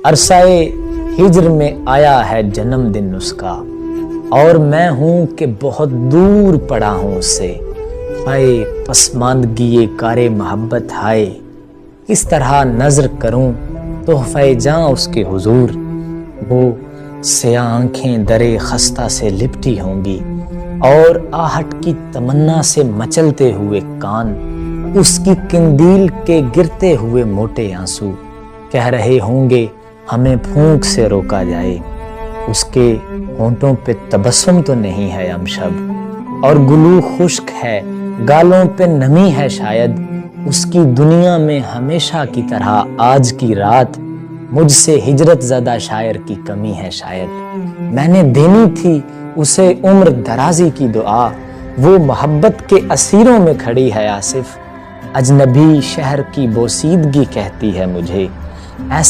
عرصۂ ہجر میں آیا ہے جنم دن اس کا، اور میں ہوں کہ بہت دور پڑا ہوں اس سے۔ ہائے پسماندگی کار محبت ہائے، کس طرح نظر کروں تحفہ جاں اس کے حضور۔ وہ سیاہ آنکھیں درے خستہ سے لپٹی ہوں گی، اور آہٹ کی تمنا سے مچلتے ہوئے کان، اس کی قندیل کے گرتے ہوئے موٹے آنسو کہہ رہے ہوں گے ہمیں پھونک سے روکا جائے۔ اس کے ہونٹوں پہ تبسم تو نہیں ہے امشب، اور گلو خشک ہے، گالوں پہ نمی ہے شاید۔ اس کی دنیا میں ہمیشہ کی طرح آج کی رات مجھ سے ہجرت زدہ شاعر کی کمی ہے شاید۔ میں نے دینی تھی اسے عمر درازی کی دعا، وہ محبت کے اسیروں میں کھڑی ہے آصف۔ اجنبی شہر کی بوسیدگی کہتی ہے مجھے، ایسا